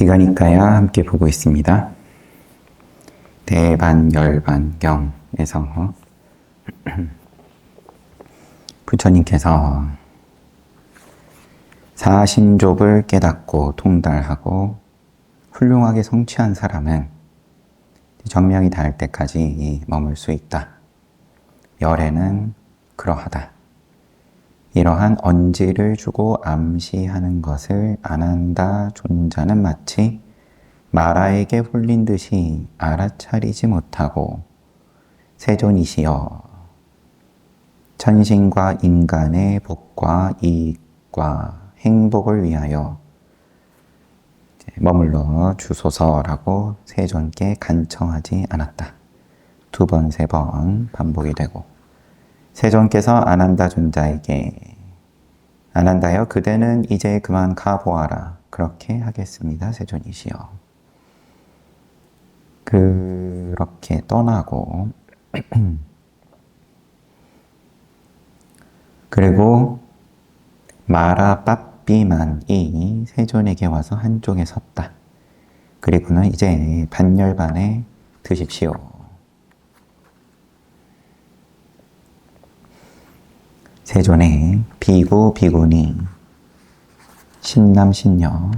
기가니까야 함께 보고 있습니다. 대반열반경에서 부처님께서 사신족을 깨닫고 통달하고 훌륭하게 성취한 사람은 정명이 닿을 때까지 머물 수 있다. 열애는 그러하다. 이러한 언지를 주고 암시하는 것을 아난다 존자는 마치 마라에게 홀린 듯이 알아차리지 못하고 세존이시여 천신과 인간의 복과 이익과 행복을 위하여 머물러 주소서라고 세존께 간청하지 않았다. 2번, 3번 반복이 되고 세존께서 아난다 존자에게 아난다여 그대는 이제 그만 가보아라. 그렇게 하겠습니다. 세존이시여. 그렇게 떠나고 그리고 마라 빠삐만이 세존에게 와서 한쪽에 섰다. 그리고는 이제 반열반에 드십시오. 세존의 비구, 비구니, 신남, 신녀,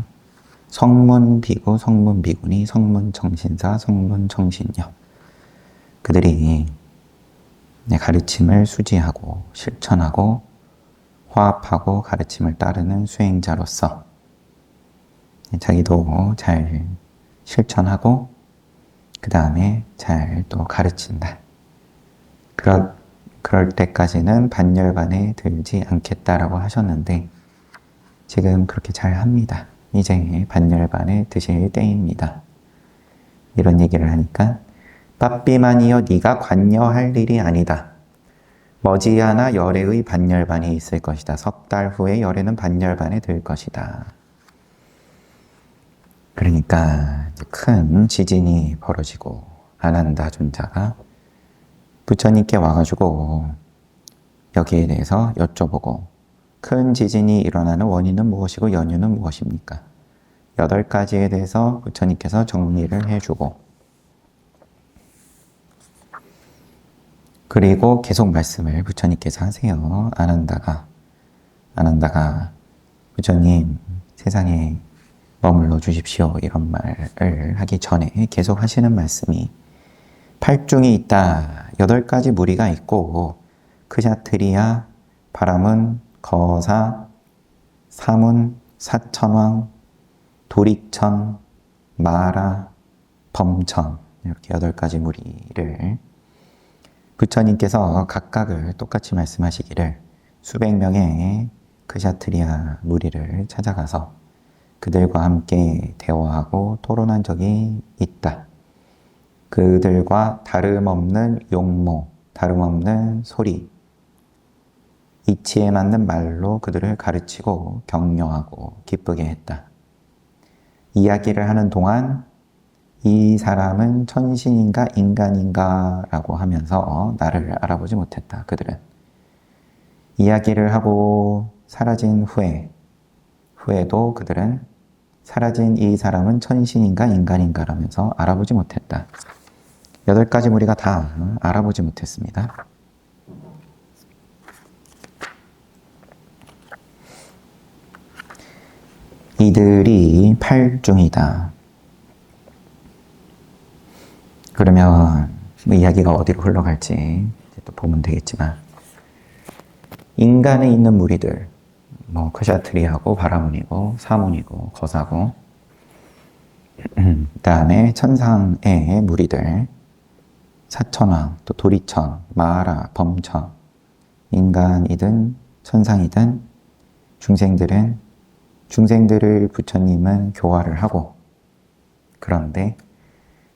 성문 비구, 성문 비구니, 성문 청신사, 성문 청신녀. 그들이 가르침을 수지하고 실천하고 화합하고 가르침을 따르는 수행자로서 자기도 잘 실천하고 그 다음에 잘 또 가르친다. 그럴 때까지는 반열반에 들지 않겠다라고 하셨는데 지금 그렇게 잘 합니다. 이제 반열반에 드실 때입니다. 이런 얘기를 하니까 빠삐만이여 네가 관여할 일이 아니다. 머지않아 열애의 반열반이 있을 것이다. 3달 후에 열애는 반열반에 들 것이다. 그러니까 큰 지진이 벌어지고 아난다 존자가 부처님께 와가지고 여기에 대해서 여쭤보고 큰 지진이 일어나는 원인은 무엇이고 연유는 무엇입니까? 8가지에 대해서 부처님께서 정리를 해주고 그리고 계속 말씀을 부처님께서 하세요. 아난다가 부처님 세상에 머물러 주십시오. 이런 말을 하기 전에 계속 하시는 말씀이 8중이 있다. 8가지 무리가 있고 크샤트리야, 바라문, 거사, 사문, 사천왕, 도리천, 마라, 범천 이렇게 8가지 무리를 부처님께서 각각을 똑같이 말씀하시기를 수백 명의 크샤트리야 무리를 찾아가서 그들과 함께 대화하고 토론한 적이 있다. 그들과 다름없는 용모, 다름없는 소리, 이치에 맞는 말로 그들을 가르치고 격려하고 기쁘게 했다. 이야기를 하는 동안 이 사람은 천신인가 인간인가 라고 하면서 나를 알아보지 못했다. 그들은 이야기를 하고 사라진 후에도 그들은 사라진 이 사람은 천신인가 인간인가 라면서 알아보지 못했다. 8가지 무리가 다 알아보지 못했습니다. 이들이 8중이다. 그러면 이야기가 어디로 흘러갈지 또 보면 되겠지만 인간에 있는 무리들 크샤트리하고 바라문이고 사문이고 거사고 그 다음에 천상의 무리들 사천왕, 또 도리천, 마라, 범천 인간이든 천상이든 중생들을 부처님은 교화를 하고 그런데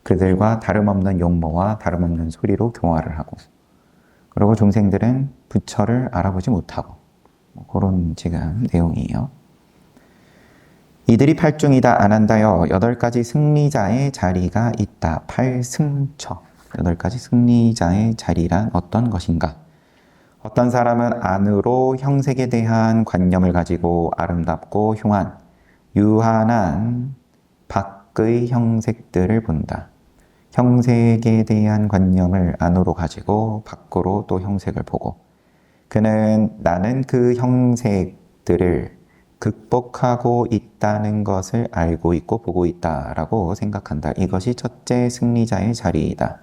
그들과 다름없는 용모와 다름없는 소리로 교화를 하고 그리고 중생들은 부처를 알아보지 못하고 그런 지금 내용이에요. 이들이 8중이다. 아난다여 8가지 승리자의 자리가 있다. 8승처 8가지 승리자의 자리란 어떤 것인가? 어떤 사람은 안으로 형색에 대한 관념을 가지고 아름답고 흉한 유한한 밖의 형색들을 본다. 형색에 대한 관념을 안으로 가지고 밖으로 또 형색을 보고, 그는 나는 그 형색들을 극복하고 있다는 것을 알고 있고 보고 있다라고 생각한다. 이것이 첫째 승리자의 자리이다.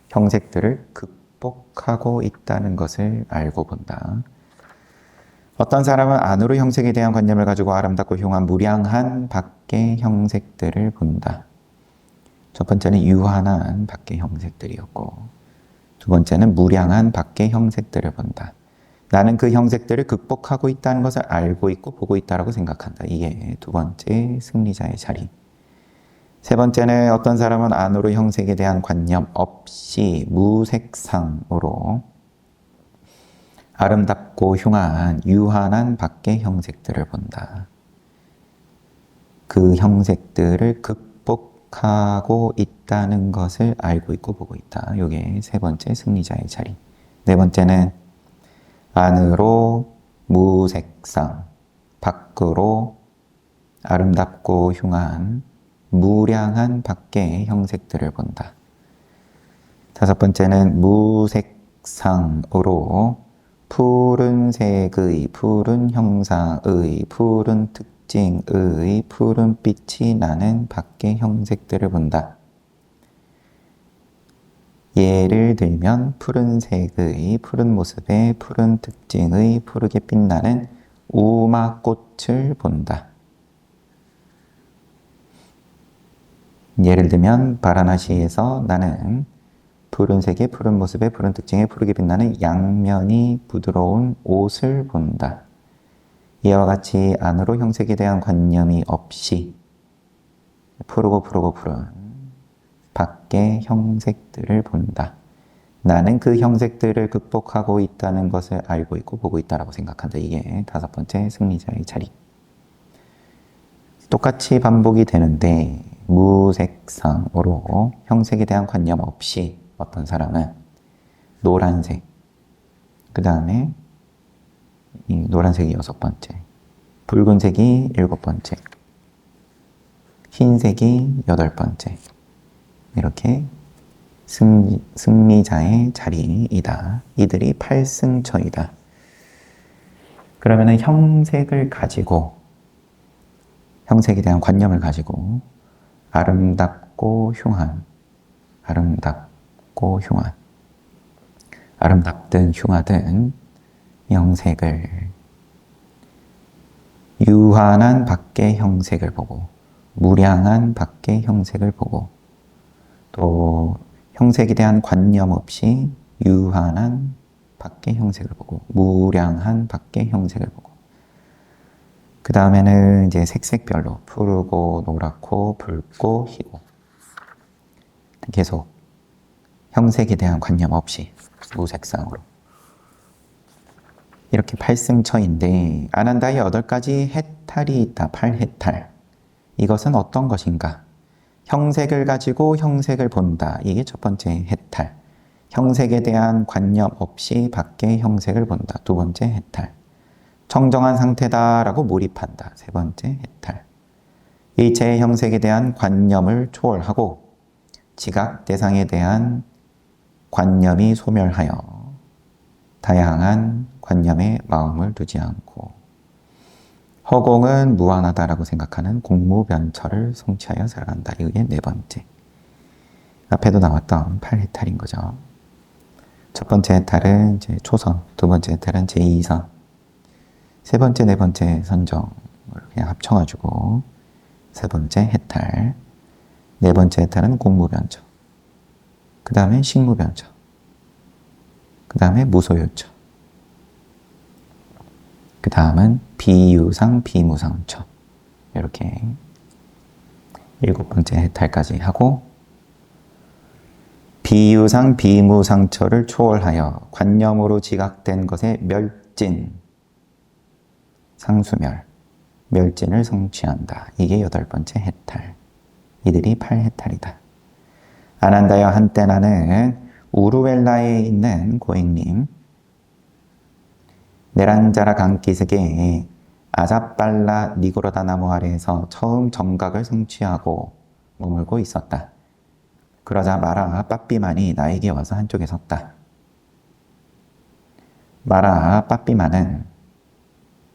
형색들을 극복하고 있다는 것을 알고 본다. 어떤 사람은 안으로 형색에 대한 관념을 가지고 아름답고 흉한 무량한 밖의 형색들을 본다. 첫 번째는 유한한 밖의 형색들이었고, 두 번째는 무량한 밖의 형색들을 본다. 나는 그 형색들을 극복하고 있다는 것을 알고 있고 보고 있다고 생각한다. 이게 두 번째 승리자의 자리. 세 번째는 어떤 사람은 안으로 형색에 대한 관념 없이 무색상으로 아름답고 흉한 유한한 밖의 형색들을 본다. 그 형색들을 극복하고 있다는 것을 알고 있고 보고 있다. 이게 세 번째 승리자의 자리. 네 번째는 안으로 무색상, 밖으로 아름답고 흉한 무량한 밖의 형색들을 본다. 다섯 번째는 무색상으로 푸른색의, 푸른 형상의, 푸른 특징의 푸른 빛이 나는 밖의 형색들을 본다. 예를 들면 푸른색의 푸른 모습의 푸른 특징의 푸르게 빛나는 우마꽃을 본다. 예를 들면 바라나시에서 나는 푸른색의 푸른 모습의 푸른 특징의 푸르게 빛나는 양면이 부드러운 옷을 본다. 이와 같이 안으로 형색에 대한 관념이 없이 푸르고 푸른 밖의 형색들을 본다. 나는 그 형색들을 극복하고 있다는 것을 알고 있고 보고 있다고 생각한다. 이게 다섯 번째 승리자의 자리. 똑같이 반복이 되는데 무색상으로 형색에 대한 관념 없이 어떤 사람은 노란색, 그 다음에 이 노란색이 여섯 번째, 붉은색이 일곱 번째, 흰색이 여덟 번째, 이렇게 승리자의 자리이다. 이들이 8승처이다. 그러면은 형색을 가지고, 형색에 대한 관념을 가지고 아름답고 흉한, 아름답든 흉하든 형색을, 유한한 밖의 형색을 보고, 무량한 밖의 형색을 보고, 또 형색에 대한 관념 없이 유한한 밖의 형색을 보고, 무량한 밖의 형색을 보고, 그 다음에는 이제 색색별로 푸르고 노랗고 붉고 희고 계속 형색에 대한 관념 없이 무색상으로 이렇게 8승처인데 아난다의 8가지 해탈이 있다. 8해탈. 이것은 어떤 것인가? 형색을 가지고 형색을 본다. 이게 첫 번째 해탈. 형색에 대한 관념 없이 밖의 형색을 본다. 두 번째 해탈. 청정한 상태다라고 몰입한다. 세 번째 해탈. 일체의 형색에 대한 관념을 초월하고 지각 대상에 대한 관념이 소멸하여 다양한 관념에 마음을 두지 않고 허공은 무한하다라고 생각하는 공무변처를 성취하여 살아간다. 이게 네 번째. 앞에도 나왔던 8해탈인 거죠. 첫 번째 해탈은 이제 초선, 두 번째 해탈은 제2선, 세 번째, 네 번째 선정을 그냥 합쳐가지고 세 번째 해탈, 네 번째 해탈은 공무변처, 그 다음에 식무변처, 그 다음에 무소유처, 그 다음은 비유상, 비무상처. 이렇게 일곱 번째 해탈까지 하고 비유상, 비무상처를 초월하여 관념으로 지각된 것의 멸진, 상수멸, 멸진을 성취한다. 이게 여덟 번째 해탈. 이들이 8해탈이다. 아난다여 한때 나는 우루엘라에 있는 고행님, 네란자라 강기슭에 아자빨라 니고로다 나무 아래에서 처음 정각을 성취하고 머물고 있었다. 그러자 마라 빠삐만이 나에게 와서 한쪽에 섰다. 마라 빠삐만은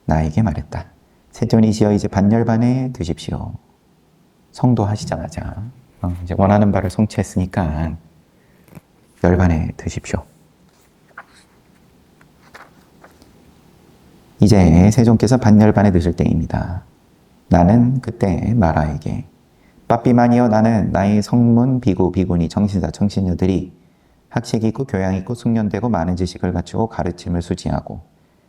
나에게 말했다. 세존이시여 이제 반열반에 드십시오. 성도하시자마자 이제 원하는 바를 성취했으니까 열반에 드십시오. 이제 세존께서 반열반에 드실 때입니다. 나는 그때 마라에게 빠삐만이여 나는 나의 성문 비구 비구니 정신사 정신녀들이 학식 있고 교양 있고 숙련되고 많은 지식을 갖추고 가르침을 수지하고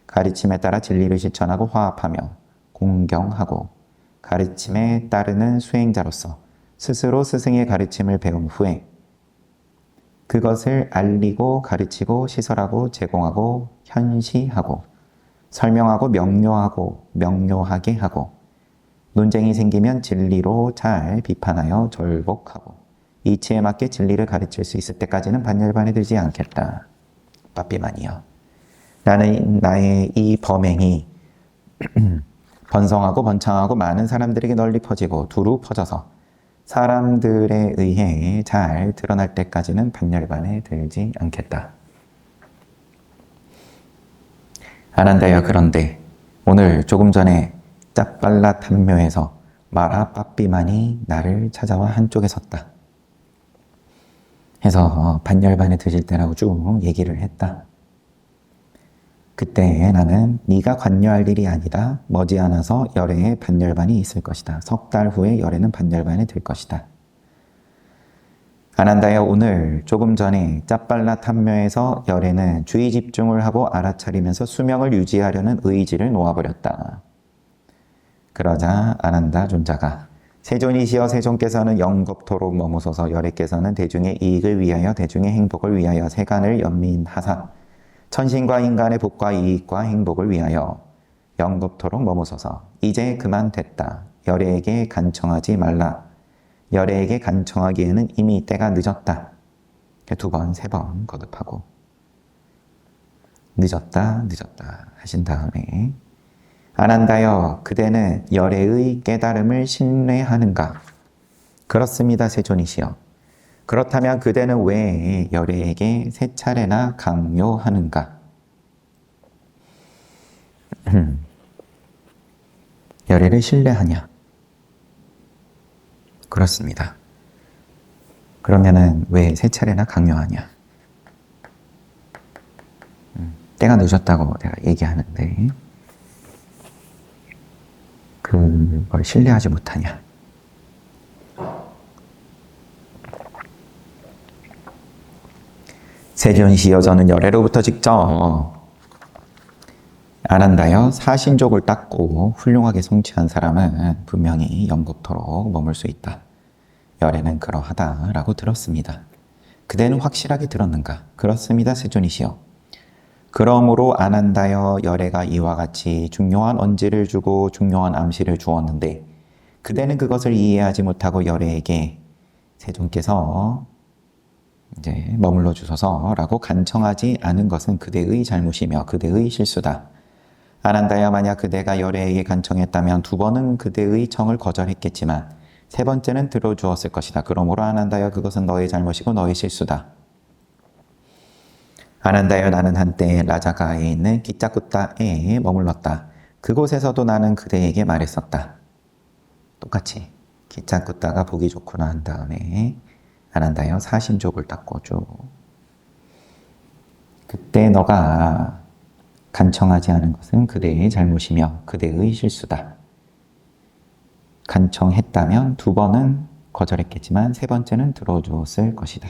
가르침에 따라 진리를 실천하고 화합하며 공경하고 가르침에 따르는 수행자로서 스스로 스승의 가르침을 배운 후에 그것을 알리고 가르치고 시설하고 제공하고 현시하고 설명하고 명료하고 명료하게 하고 논쟁이 생기면 진리로 잘 비판하여 절복하고 이치에 맞게 진리를 가르칠 수 있을 때까지는 반열반에 들지 않겠다. 빠삐만이여. 나는 나의 이 범행이 번성하고 번창하고 많은 사람들에게 널리 퍼지고 두루 퍼져서 사람들에 의해 잘 드러날 때까지는 반열반에 들지 않겠다. 아난다여 그런데 오늘 조금 전에 짭발라 탐묘에서 마라 빠삐만이 나를 찾아와 한쪽에 섰다. 해서 반열반에 드실 때라고 쭉 얘기를 했다. 그때 나는 네가 관여할 일이 아니라 머지않아서 열애에 반열반이 있을 것이다. 석 달 후에 열애는 반열반에 들 것이다. 아난다여 오늘 조금 전에 짭발라 탐묘에서 열애는 주의 집중을 하고 알아차리면서 수명을 유지하려는 의지를 놓아버렸다. 그러자 아난다 존자가 세존이시여 세존께서는 영겁토록 머무소서 열애께서는 대중의 이익을 위하여 대중의 행복을 위하여 세간을 연민하사 천신과 인간의 복과 이익과 행복을 위하여 영겁토록 머무소서 이제 그만 됐다. 열애에게 간청하지 말라. 열애에게 간청하기에는 이미 때가 늦었다. 2번, 3번 거듭하고 늦었다 하신 다음에 아난다여 그대는 열애의 깨달음을 신뢰하는가? 그렇습니다 세존이시여. 그렇다면 그대는 왜 열애에게 3차례나 강요하는가? 열애를 신뢰하냐? 그렇습니다. 그러면은 왜 3차례나 강요하냐? 때가 늦었다고 내가 얘기하는데 그걸 신뢰하지 못하냐? 세존이시여 저는 열애로부터 직접 아난다여 사신족을 닦고 훌륭하게 성취한 사람은 분명히 영겁토록 머물 수 있다. 열애는 그러하다라고 들었습니다. 그대는 확실하게 들었는가? 그렇습니다 세존이시여. 그러므로 아난다여 열애가 이와 같이 중요한 언지를 주고 중요한 암시를 주었는데 그대는 그것을 이해하지 못하고 열애에게 세존께서 이제 머물러 주소서라고 간청하지 않은 것은 그대의 잘못이며 그대의 실수다. 아난다여 만약 그대가 열애에게 간청했다면 2번은 그대의 청을 거절했겠지만 3번째는 들어주었을 것이다. 그러므로 아난다여 그것은 너의 잘못이고 너의 실수다. 아난다여 나는 한때 라자가에 있는 기짜꾸따에 머물렀다. 그곳에서도 나는 그대에게 말했었다. 똑같이 기짜꾸따가 보기 좋구나 한 다음에 아난다여 사신족을 닦고 쭉. 그때 너가 간청하지 않은 것은 그대의 잘못이며 그대의 실수다. 간청했다면 2번은 거절했겠지만 3번째는 들어주었을 것이다.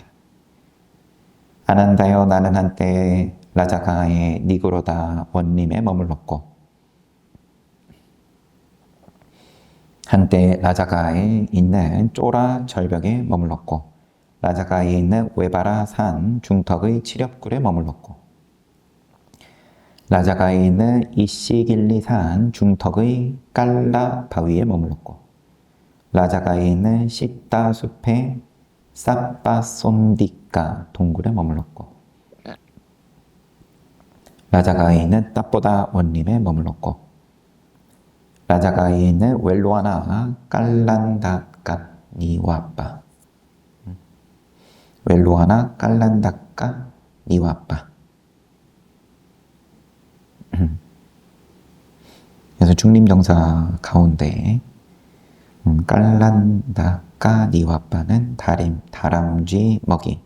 아난다여 나는 한때 라자가의 니고로다 원림에 머물렀고 한때 라자가에 있는 쪼라 절벽에 머물렀고 라자가에 있는 웨바라 산 중턱의 칠엽굴에 머물렀고 라자가에 있는 이시길리 산 중턱의 깔라 바위에 머물렀고 라자가에 있는 시따 숲의 사빠손디까 동굴에 머물렀고 라자가에 있는 따보다 원림에 머물렀고 라자가이는 웰로아나 깔란다까 니와빠. 웰로아나 깔란다까 니와빠. 그래서 중림정사 가운데 깔란다까 니와빠는 다람쥐 먹이,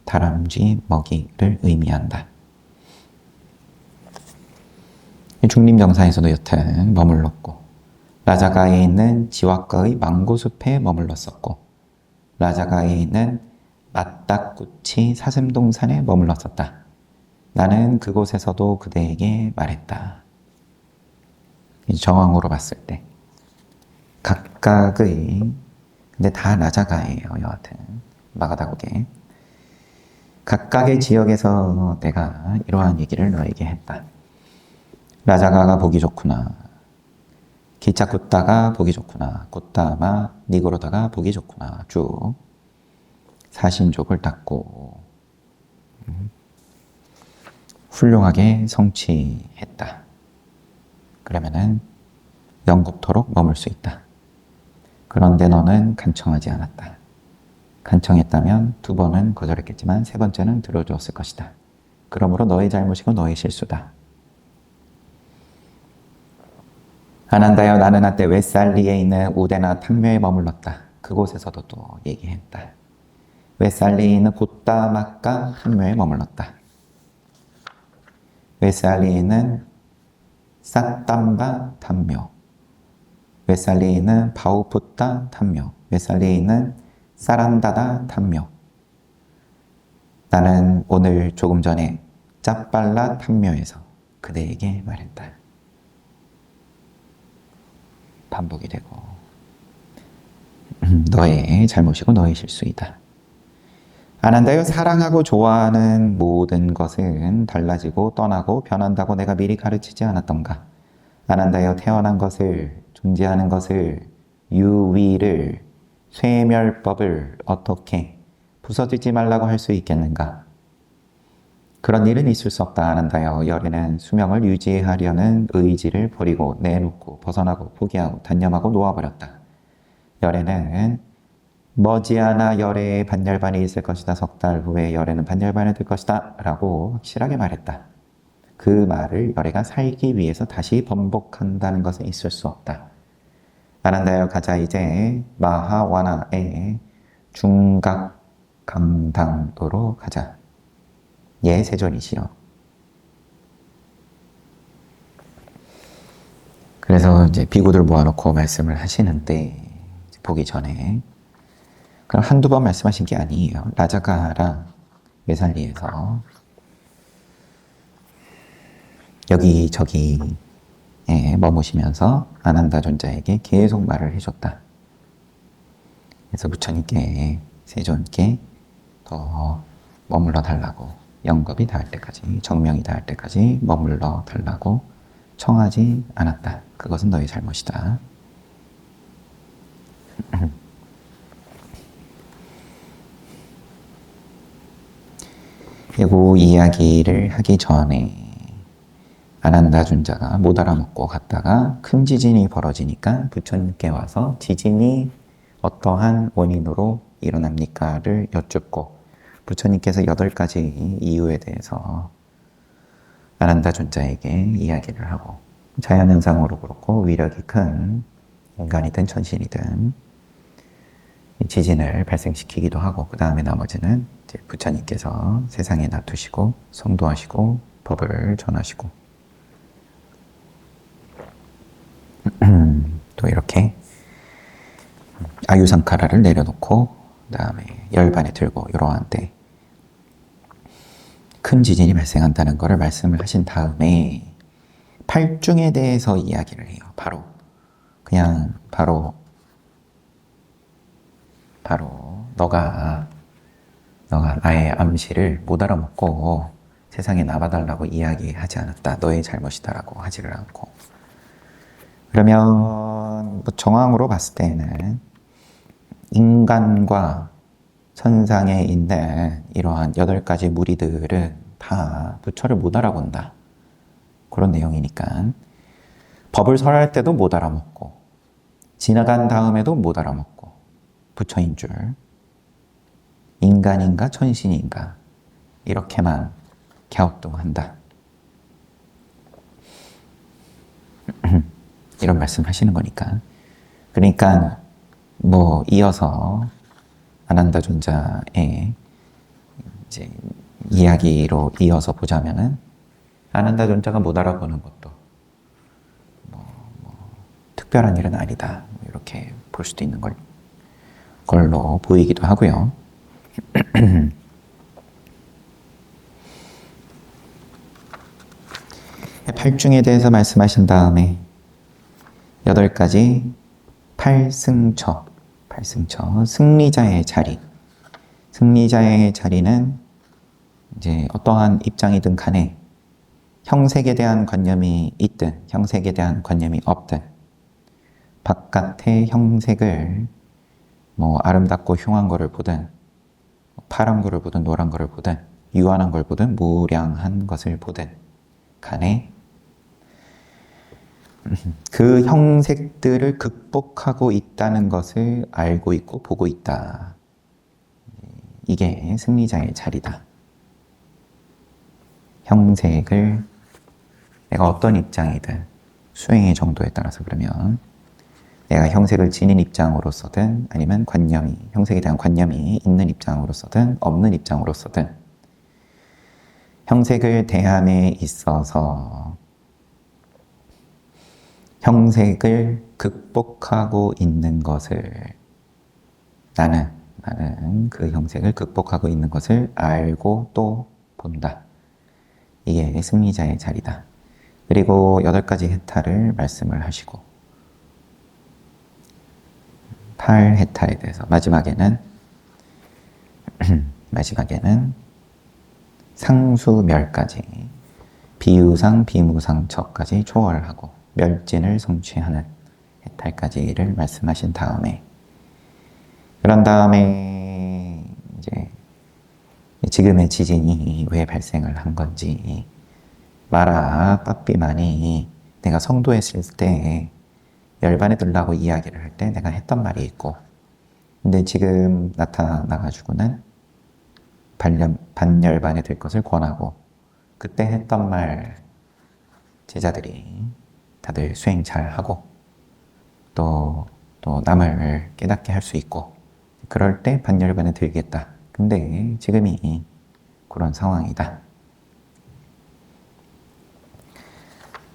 다람쥐 먹이를 의미한다. 중림정사에서도 여튼 머물렀고, 라자가에 있는 지와과의 망고숲에 머물렀었고, 라자가에 있는 마따꾸치 사슴동산에 머물렀었다. 나는 그곳에서도 그대에게 말했다. 정황으로 봤을 때 각각의, 근데 다 라자가예요. 여하튼 마가다국에 각각의 지역에서 내가 이러한 얘기를 너에게 했다. 라자가가 보기 좋구나. 기차쿠따가 보기 좋구나. 쿠따마 니고로다가 보기 좋구나. 쭉 사신족을 닦고 훌륭하게 성취했다. 그러면은 영국토록 머물 수 있다. 그런데 너는 간청하지 않았다. 간청했다면 2번은 거절했겠지만 3번째는 들어주었을 것이다. 그러므로 너의 잘못이고 너의 실수다. 아난다여 나는 한때 웨살리에 있는 우데나 탕묘에 머물렀다. 그곳에서도 또 얘기했다. 웨살리에 있는 고따마카 탕묘에 머물렀다. 웨살리에 있는 사땀바 탐묘, 웨살리에 있는 바우푸따 탐묘, 웨살리에 있는 사란다다 탐묘. 나는 오늘 조금 전에 짜빨라 탐묘에서 그대에게 말했다. 반복이 되고 너의 잘못이고 너의 실수이다. 아난다요, 사랑하고 좋아하는 모든 것은 달라지고 떠나고 변한다고 내가 미리 가르치지 않았던가? 아난다요, 태어난 것을, 존재하는 것을, 유위를, 쇠멸법을 어떻게 부서지지 말라고 할 수 있겠는가? 그런 일은 있을 수 없다. 아난다요, 열애는 수명을 유지하려는 의지를 버리고 내놓고 벗어나고 포기하고 단념하고 놓아버렸다. 열애는 머지않아 열애의 반열반이 있을 것이다. 3달 후에 열애는 반열반이 될 것이다. 라고 확실하게 말했다. 그 말을 열애가 살기 위해서 다시 번복한다는 것은 있을 수 없다. 아난다요, 가자. 이제 마하와나의 중각강당으로 가자. 예, 세존이시여. 그래서 이제 비구들 모아놓고 말씀을 하시는데 보기 전에 그럼 1-2번 말씀하신 게 아니에요. 라자가랑 웨살리에서 여기저기에 머무시면서 아난다 존자에게 계속 말을 해줬다. 그래서 부처님께, 세존께 더 머물러 달라고, 영겁이 닿을 때까지, 정명이 닿을 때까지 머물러 달라고 청하지 않았다. 그것은 너의 잘못이다. 그리고 이야기를 하기 전에 아난다 존자가 못 알아먹고 갔다가 큰 지진이 벌어지니까 부처님께 와서 지진이 어떠한 원인으로 일어납니까를 여쭙고 부처님께서 8가지 이유에 대해서 아난다 존자에게 이야기를 하고 자연현상으로 그렇고 위력이 큰 인간이든 천신이든 지진을 발생시키기도 하고 그 다음에 나머지는 이제 부처님께서 세상에 놔두시고 성도하시고 법을 전하시고 또 이렇게 아유상카라를 내려놓고 그 다음에 열반에 들고 이러한 때 큰 지진이 발생한다는 것을 말씀을 하신 다음에 팔중에 대해서 이야기를 해요. 바로 너가 나의 암시를 못 알아먹고 세상에 나와달라고 이야기하지 않았다. 너의 잘못이다라고 하지를 않고. 그러면 정황으로 봤을 때는 인간과 천상에 있는 이러한 8가지 무리들은 다 부처를 못 알아본다. 그런 내용이니까 법을 설할 때도 못 알아먹고 지나간 다음에도 못 알아먹고 부처인 줄 인간인가 천신인가 이렇게만 갸우뚱한다. 이런 말씀 하시는 거니까. 그러니까 뭐 이어서 아난다존자의 이제 이야기로 이어서 보자면은 아난다존자가 못 알아보는 것도 뭐 특별한 일은 아니다. 이렇게 볼 수도 있는 걸로 보이기도 하고요. 팔중에 대해서 말씀하신 다음에 8가지 팔승처, 승리자의 자리. 승리자의 자리는 이제 어떠한 입장이든 간에 형색에 대한 관념이 있든 형색에 대한 관념이 없든 바깥의 형색을 뭐 아름답고 흉한 거를 보든 파란 거를 보든 노란 거를 보든 유한한 걸 보든 무량한 것을 보든 간에 그 형색들을 극복하고 있다는 것을 알고 있고 보고 있다. 이게 승리자의 자리다. 형색을 내가 어떤 입장이든 수행의 정도에 따라서 그러면 내가 형색을 지닌 입장으로서든 아니면 형색에 대한 관념이 있는 입장으로서든 없는 입장으로서든 형색을 대함에 있어서 형색을 극복하고 있는 것을 나는 그 형색을 극복하고 있는 것을 알고 또 본다. 이게 승리자의 자리다. 그리고 8가지 해탈을 말씀을 하시고 8해탈에 대해서 마지막에는 상수멸까지 비유상 비무상처까지 초월하고 멸진을 성취하는 해탈까지를 말씀하신 다음에 그런 다음에 이제 지금의 지진이 왜 발생을 한 건지 마라 빠삐만이 내가 성도했을 때 열반에 들라고 이야기를 할 때 내가 했던 말이 있고 근데 지금 나타나가지고는 반열반에 들 것을 권하고 그때 했던 말 제자들이 다들 수행 잘하고 또 남을 깨닫게 할 수 있고 그럴 때 반열반에 들겠다. 근데 지금이 그런 상황이다.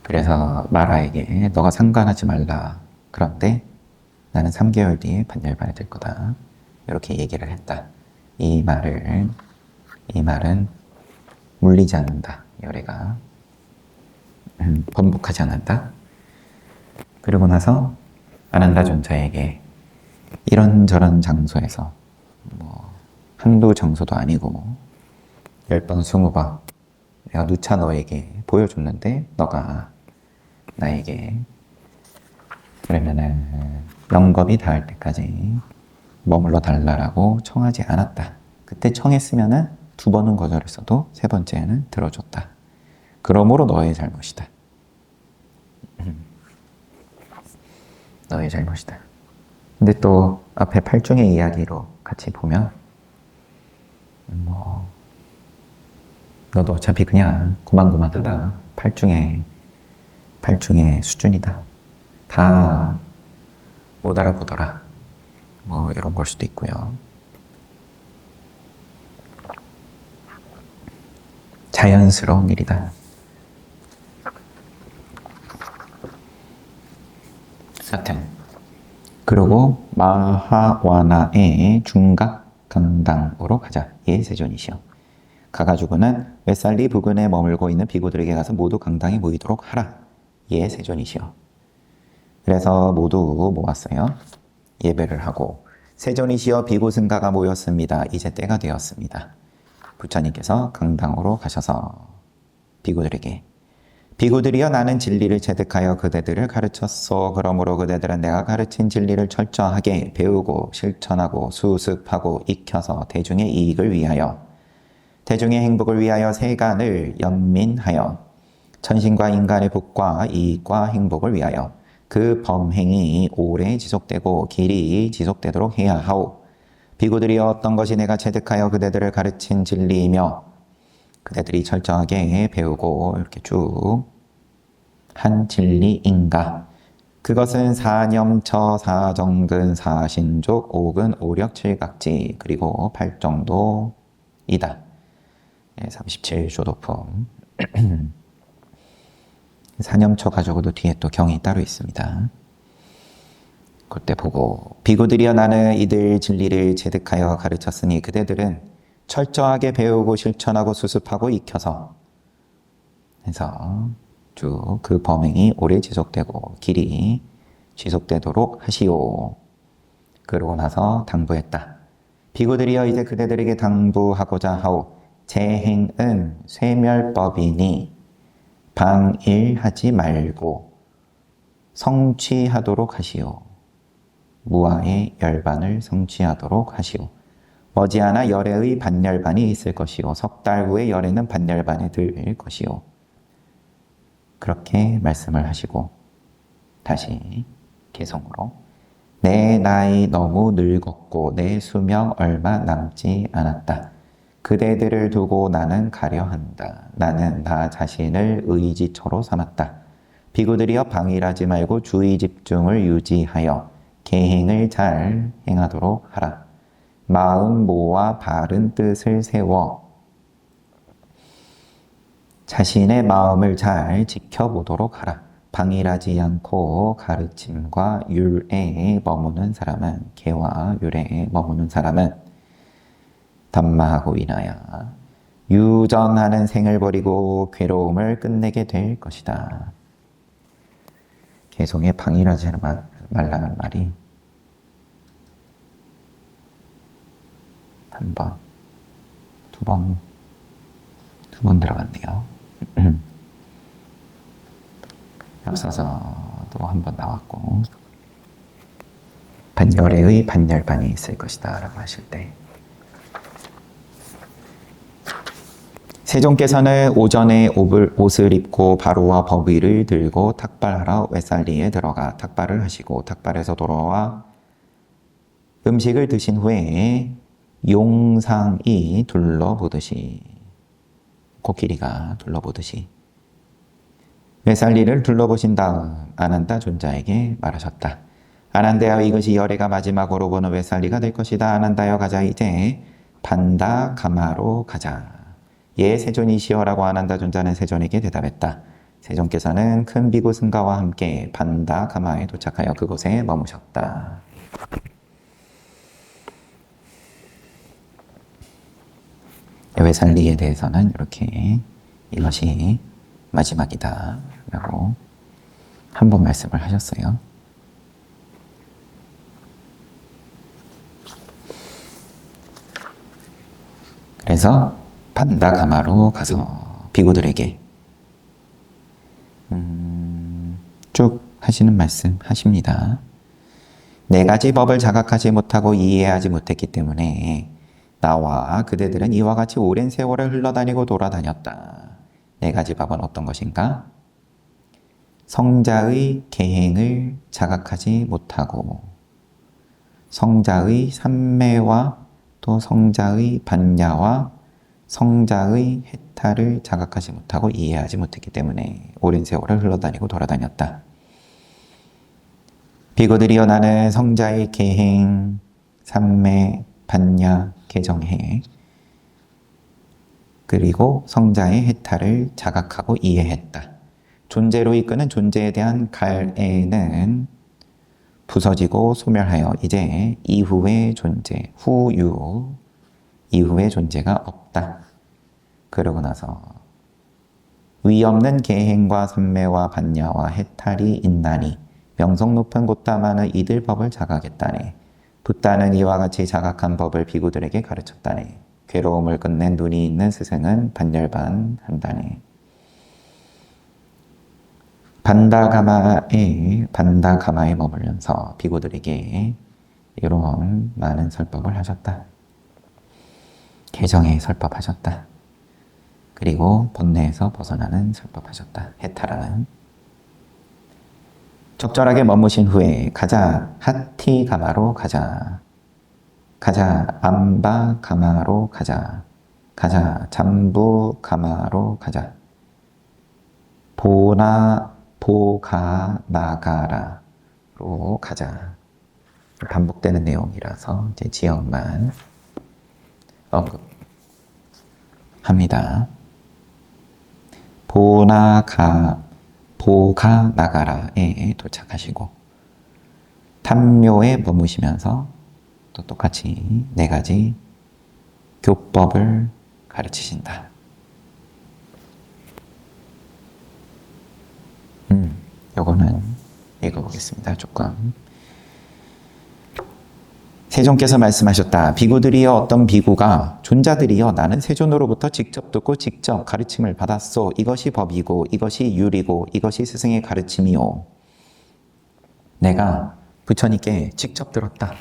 그래서 마라에게 너가 상관하지 말라. 그런데 나는 3개월 뒤에 반열반에 들 거다. 이렇게 얘기를 했다. 이 말은 물리지 않는다. 열애가 번복하지 않는다. 그리고 나서 아난다존자에게 이런저런 장소에서 뭐 한두 장소도 아니고 10번 20번 내가 누차 너에게 보여줬는데 너가 나에게 그러면은 영겁이 닿을 때까지 머물러 달라고 청하지 않았다. 그때 청했으면은 2번은 거절했어도 3번째는 들어줬다. 그러므로 너의 잘못이다. 너의 잘못이다. 근데 또 앞에 8중의 이야기로 같이 보면 뭐 너도 어차피 그냥 고만고만하다. 8중의 수준이다. 다 못 알아보더라. 뭐 이런 걸 수도 있고요. 자연스러운 일이다. 하여튼 그리고 마하와나의 중각 강당으로 가자. 예, 세존이시여. 가가지고는 웨살리 부근에 머물고 있는 비구들에게 가서 모두 강당에 모이도록 하라. 예, 세존이시여. 그래서 모두 모았어요. 예배를 하고 세존이시여 비구 승가가 모였습니다. 이제 때가 되었습니다. 부처님께서 강당으로 가셔서 비구들이여 나는 진리를 체득하여 그대들을 가르쳤소. 그러므로 그대들은 내가 가르친 진리를 철저하게 배우고 실천하고 수습하고 익혀서 대중의 이익을 위하여 대중의 행복을 위하여 세간을 연민하여 천신과 인간의 복과 이익과 행복을 위하여 그 범행이 오래 지속되고 길이 지속되도록 해야 하오. 비구들이 어떤 것이 내가 체득하여 그대들을 가르친 진리이며 그대들이 철저하게 배우고 이렇게 쭉 한 진리인가? 그것은 사념처, 사정근, 사신족, 오근, 오력, 칠각지, 그리고 팔정도이다. 37쇼도품. 사념처 가지고도 뒤에 또 경이 따로 있습니다. 그때 보고 비구들이여 나는 이들 진리를 체득하여 가르쳤으니 그대들은 철저하게 배우고 실천하고 수습하고 익혀서 해서 쭉 그 범행이 오래 지속되고 길이 지속되도록 하시오. 그러고 나서 당부했다. 비구들이여 이제 그대들에게 당부하고자 하오. 재행은 쇠멸법이니 방일하지 말고 성취하도록 하시오. 무아의 열반을 성취하도록 하시오. 머지않아 열애의 반열반이 있을 것이오. 석 달 후에 열애는 반열반에 들 것이오. 그렇게 말씀을 하시고 다시 개성으로 내 나이 너무 늙었고 내 수명 얼마 남지 않았다. 그대들을 두고 나는 가려 한다. 나는 나 자신을 의지처로 삼았다. 비구들이여 방일하지 말고 주의 집중을 유지하여 계행을 잘 행하도록 하라. 마음 모아 바른 뜻을 세워 자신의 마음을 잘 지켜보도록 하라. 방일하지 않고 가르침과 율에 머무는 사람은 계와 율에 머무는 사람은 담마하고 인하여 유전하는 생을 버리고 괴로움을 끝내게 될 것이다. 개성에 방일하지 말라는 말이 한 번, 두 번 들어갔네요. 앞서서도 한 번 나왔고 반열애의 반열반이 있을 것이다 라고 하실 때 세종께서는 오전에 옷을 입고 바로와 법의를 들고 탁발하러 외살리에 들어가 탁발을 하시고 탁발에서 돌아와 음식을 드신 후에 용상이 둘러보듯이 코끼리가 둘러보듯이 외살리를 둘러보신 다음 아난다 존자에게 말하셨다. 아난다여 이것이 열애가 마지막으로 보는 외살리가 될 것이다. 아난다여 가자 이제 반다 가마로 가자. 예 세존이시여라고 아난다 존자는 세존에게 대답했다. 세존께서는 큰 비구 승가와 함께 반다 가마에 도착하여 그곳에 머무셨다. 외살리에 대해서는 이렇게 이것이 마지막이다 라고 한 번 말씀을 하셨어요. 그래서 반다가마로 가서 비구들에게 쭉 하시는 말씀 하십니다. 네 가지 법을 자각하지 못하고 이해하지 못했기 때문에 나와 그대들은 이와 같이 오랜 세월을 흘러다니고 돌아다녔다. 네 가지 법은 어떤 것인가? 성자의 계행을 자각하지 못하고 성자의 삼매와 또 성자의 반야와 성자의 해탈을 자각하지 못하고 이해하지 못했기 때문에 오랜 세월을 흘러다니고 돌아다녔다. 비구들이여 나는 성자의 계행, 삼매, 반야, 개정해 그리고 성자의 해탈을 자각하고 이해했다. 존재로 이끄는 존재에 대한 갈애는 부서지고 소멸하여 이제 이후의 존재, 후유, 이후의 존재가 없다. 그러고 나서 위없는 계행과 삼매와 반야와 해탈이 있나니 명성 높은 곧다마는 이들 법을 자각했다네. 붓다는 이와 같이 자각한 법을 비구들에게 가르쳤다네. 괴로움을 끝낸 눈이 있는 스승은 반열반 한다네. 반다가마에 머물면서 비구들에게 이런 많은 설법을 하셨다. 개정에 설법하셨다. 그리고 번뇌에서 벗어나는 설법하셨다. 해탈하는. 적절하게 머무신 후에 가자 하티 가마로 가자. 가자 암바 가마로 가자. 가자 잠부 가마로 가자. 보가 나가라로 가자. 반복되는 내용이라서 이제 지역만 언급합니다. 보가 나가라에 도착하시고 탐묘에 머무시면서 또 똑같이 4가지 교법을 가르치신다. 요거는 읽어보겠습니다. 조금. 세존께서 말씀하셨다. 비구들이여 어떤 비구가 존자들이여 나는 세존으로부터 직접 듣고 직접 가르침을 받았소. 이것이 법이고 이것이 율이고 이것이 스승의 가르침이요. 내가 부처님께 직접 들었다.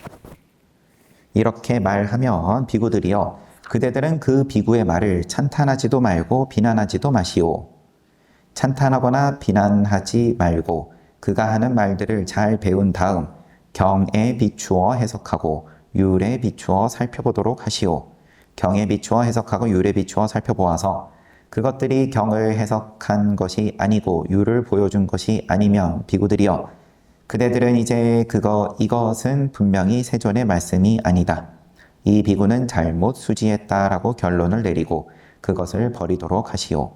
이렇게 말하면 비구들이여 그대들은 그 비구의 말을 찬탄하지도 말고 비난하지도 마시오. 찬탄하거나 비난하지 말고 그가 하는 말들을 잘 배운 다음 경에 비추어 해석하고 율에 비추어 살펴보도록 하시오. 경에 비추어 해석하고 율에 비추어 살펴보아서 그것들이 경을 해석한 것이 아니고 율을 보여준 것이 아니면 비구들이여 그대들은 이제 이것은 분명히 세존의 말씀이 아니다. 이 비구는 잘못 수지했다라고 결론을 내리고 그것을 버리도록 하시오.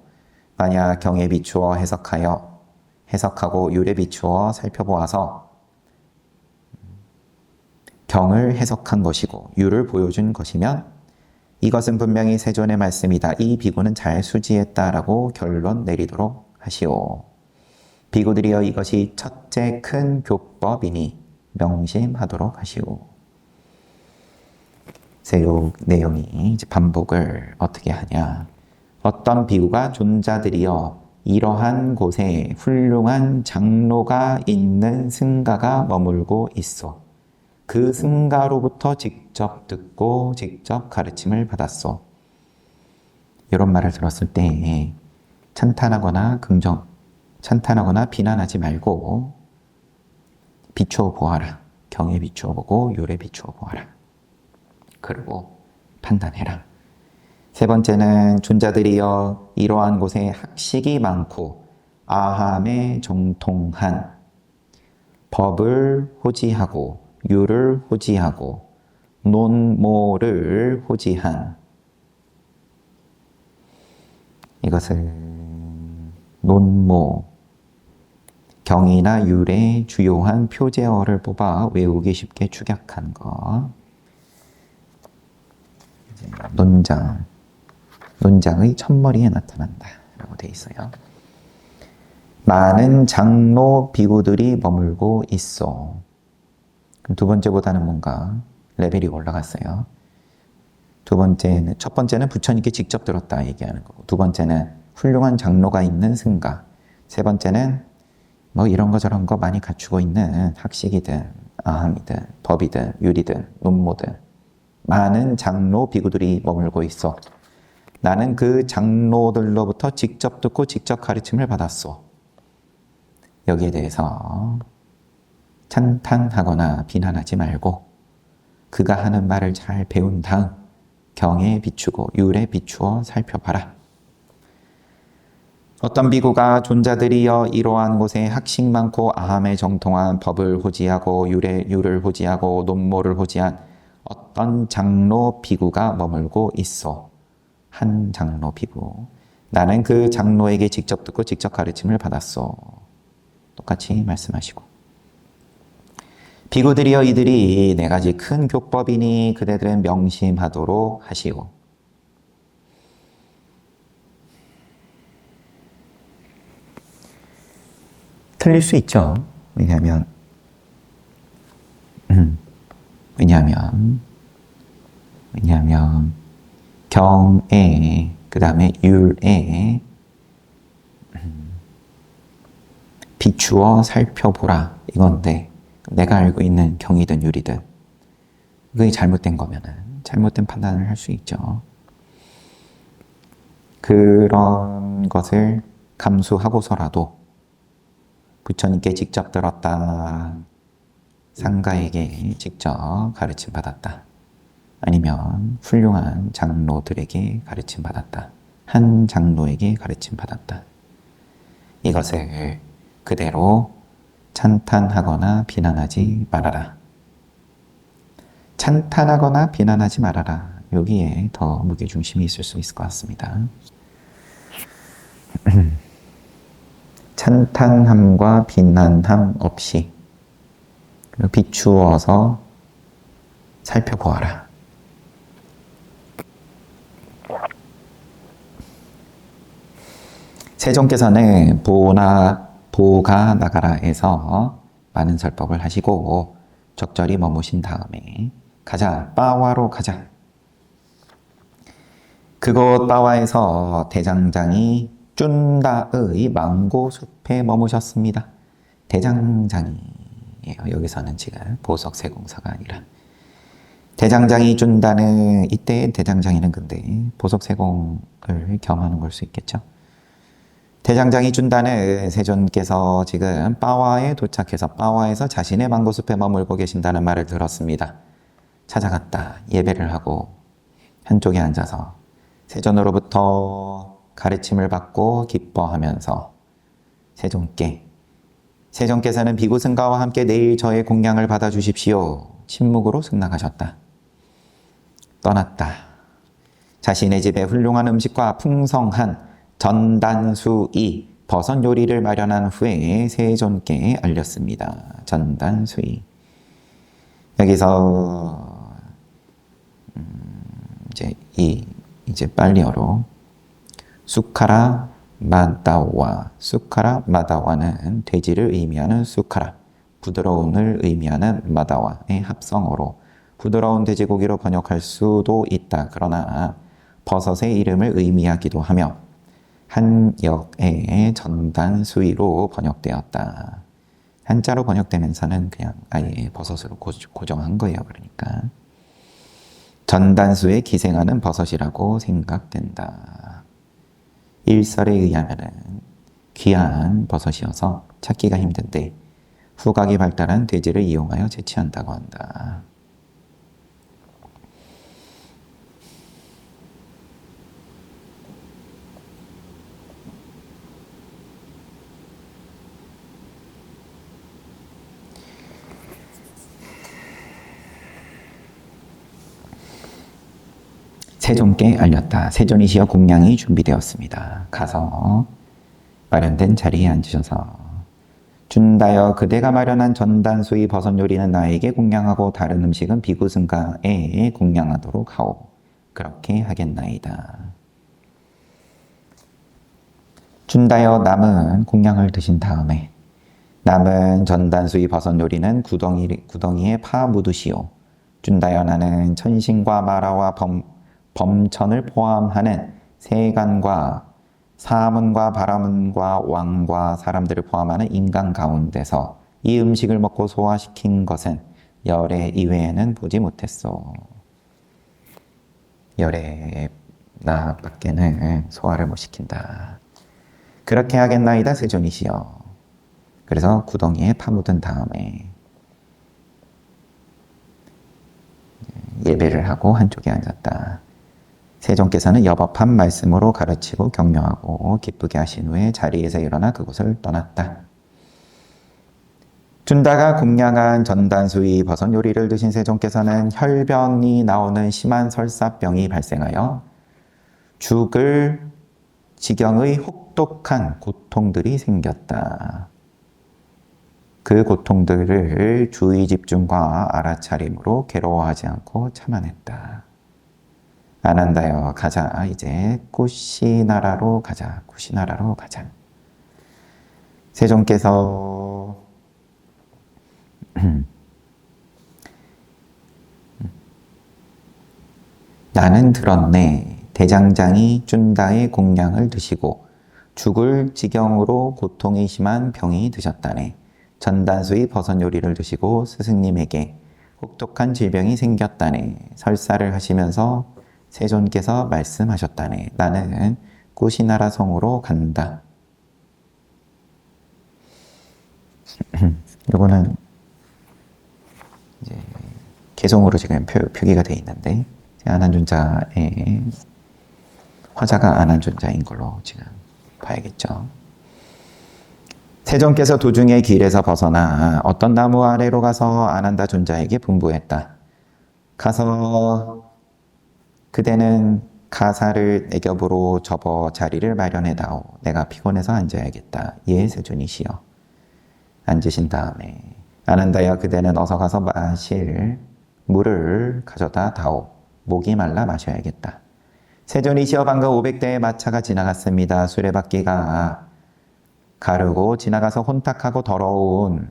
만약 경에 비추어 해석하고 율에 비추어 살펴보아서 경을 해석한 것이고 율을 보여준 것이면 이것은 분명히 세존의 말씀이다. 이 비구는 잘 수지했다라고 결론 내리도록 하시오. 비구들이여 이것이 첫째 큰 교법이니 명심하도록 하시오. 요 내용이 이제 반복을 어떻게 하냐. 어떤 비구가 존자들이여 이러한 곳에 훌륭한 장로가 있는 승가가 머물고 있어. 그 승가로부터 직접 듣고 직접 가르침을 받았어. 이런 말을 들었을 때 찬탄하거나 비난하지 말고 비추어 보아라. 경에 비추어 보고 율에 비추어 보아라. 그리고 판단해라. 세 번째는 존자들이여 이러한 곳에 학식이 많고 아함에 정통한 법을 호지하고 율을 호지하고 논모를 호지한 이것은 논모 경이나 율의 주요한 표제어를 뽑아 외우기 쉽게 축약한 것. 논장의 첫머리에 나타난다 라고 되어 있어요. 많은 장로 비구들이 머물고 있어. 그럼 두 번째보다는 뭔가 레벨이 올라갔어요. 첫 번째는 부처님께 직접 들었다 얘기하는 거고, 두 번째는 훌륭한 장로가 있는 승가, 세 번째는 뭐 이런 거 저런 거 많이 갖추고 있는 학식이든 아함이든 법이든 율이든 논모든 많은 장로 비구들이 머물고 있어. 나는 그 장로들로부터 직접 듣고 직접 가르침을 받았어. 여기에 대해서 찬탄하거나 비난하지 말고 그가 하는 말을 잘 배운 다음 경에 비추고 율에 비추어 살펴봐라. 어떤 비구가 존자들이여 이러한 곳에 학식 많고 아함에 정통한 법을 호지하고 율을 호지하고 논모를 호지한 어떤 장로 비구가 머물고 있어. 한 장로 비구. 나는 그 장로에게 직접 듣고 직접 가르침을 받았어. 똑같이 말씀하시고. 비구들이여 이들이 4가지 큰 교법이니 그대들은 명심하도록 하시오. 틀릴 수 있죠. 왜냐하면 경에 그 다음에 율에 비추어 살펴보라 이건데 내가 알고 있는 경이든 율이든 그게 잘못된 거면은 잘못된 판단을 할 수 있죠. 그런 것을 감수하고서라도 부처님께 직접 들었다, 상가에게 직접 가르침 받았다, 아니면 훌륭한 장로들에게 가르침 받았다, 한 장로에게 가르침 받았다, 이것을 그대로 찬탄하거나 비난하지 말아라. 찬탄하거나 비난하지 말아라. 여기에 더 무게중심이 있을 수 있을 것 같습니다. 찬탄함과 비난함 없이 비추어서 살펴보아라. 세종께서는 보가 나가라에서 많은 설법을 하시고 적절히 머무신 다음에 가자, 빠와로 가자. 그곳 빠와에서 대장장이 쭌다의 망고숲에 머무셨습니다. 대장장이에요. 여기서는 지금 보석세공사가 아니라 대장장이 쭌다는, 이때 대장장이는 근데 보석세공을 겸하는 걸 수 있겠죠. 대장장이 쭌다는 세존께서 지금 빠와에 도착해서 빠와에서 자신의 망고숲에 머물고 계신다는 말을 들었습니다. 찾아갔다. 예배를 하고 한쪽에 앉아서 세존으로부터 가르침을 받고 기뻐하면서 세존께서는 비구승가와 함께 내일 저의 공양을 받아주십시오. 침묵으로 승낙하셨다. 떠났다. 자신의 집에 훌륭한 음식과 풍성한 전단수이 버섯 요리를 마련한 후에 세존께 알렸습니다. 전단수이. 여기서 이제 빨리어로 수카라 마다와는 돼지를 의미하는 수카라, 부드러움을 의미하는 마다와의 합성어로 부드러운 돼지고기로 번역할 수도 있다. 그러나 버섯의 이름을 의미하기도 하며 한 역의 전단수위로 번역되었다. 한자로 번역되면서는 그냥 아예 버섯으로 고정한 거예요. 그러니까 전단수에 기생하는 버섯이라고 생각된다. 일설에 의하면은 귀한 버섯이어서 찾기가 힘든데 후각이 발달한 돼지를 이용하여 채취한다고 한다. 세존께 알렸다. 세존이시여 공양이 준비되었습니다. 가서 마련된 자리에 앉으셔서 준다여 그대가 마련한 전단수의 버섯 요리는 나에게 공양하고 다른 음식은 비구승가에 공양하도록 하오. 그렇게 하겠나이다. 준다여 남은 공양을 드신 다음에 남은 전단수의 버섯 요리는 구덩이에 파 묻으시오. 준다여 나는 천신과 마라와 범천을 포함하는 세간과 사문과 바라문과 왕과 사람들을 포함하는 인간 가운데서 이 음식을 먹고 소화시킨 것은 열애 이외에는 보지 못했소. 열애 나밖에는 소화를 못 시킨다. 그렇게 하겠나이다 세존이시여. 그래서 구덩이에 파묻은 다음에 예배를 하고 한쪽에 앉았다. 세존께서는 여법한 말씀으로 가르치고 격려하고 기쁘게 하신 후에 자리에서 일어나 그곳을 떠났다. 준다가 공양한 전단수의 버섯 요리를 드신 세존께서는 혈변이 나오는 심한 설사병이 발생하여 죽을 지경의 혹독한 고통들이 생겼다. 그 고통들을 주의 집중과 알아차림으로 괴로워하지 않고 참아냈다. 아난다여 가자. 이제 쿠시나라로 가자. 쿠시나라로 가자. 세존께서 나는 들었네. 대장장이 쭌다의 공양을 드시고 죽을 지경으로 고통이 심한 병이 드셨다네. 전단수의 버섯 요리를 드시고 스승님에게 혹독한 질병이 생겼다네. 설사를 하시면서 세존께서 말씀하셨다네. 나는 꾸시나라 성으로 간다. 요거는 이제 개성으로 지금 표기가 되어 있는데 안한존자의 화자가 안한존자인 걸로 지금 봐야겠죠. 세존께서 도중에 길에서 벗어나 어떤 나무 아래로 가서 아난다 존자에게 분부했다. 가서 그대는 가사를 내 겹으로 접어 자리를 마련해다오. 내가 피곤해서 앉아야겠다. 예, 세존이시여. 앉으신 다음에 아난다야 그대는 어서 가서 마실 물을 가져다 다오. 목이 말라 마셔야겠다. 세존이시여 방금 500대의 마차가 지나갔습니다. 수레바퀴가 가르고 지나가서 혼탁하고 더러운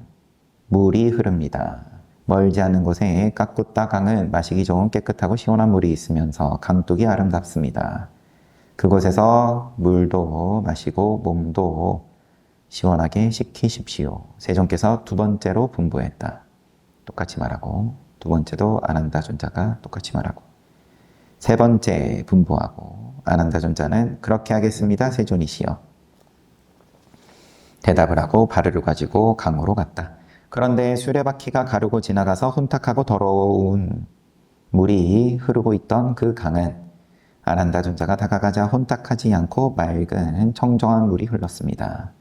물이 흐릅니다. 멀지 않은 곳에 까꾸따 강은 마시기 좋은 깨끗하고 시원한 물이 있으면서 강둑이 아름답습니다. 그곳에서 물도 마시고 몸도 시원하게 씻기십시오. 세존께서 두 번째로 분부했다. 똑같이 말하고 두 번째도 아난다 존자가 똑같이 말하고 세 번째 분부하고 아난다 존자는 그렇게 하겠습니다. 세존이시여. 대답을 하고 발을 가지고 강으로 갔다. 그런데 수레바퀴가 가르고 지나가서 혼탁하고 더러운 물이 흐르고 있던 그 강은 아난다 존자가 다가가자 혼탁하지 않고 맑은 청정한 물이 흘렀습니다.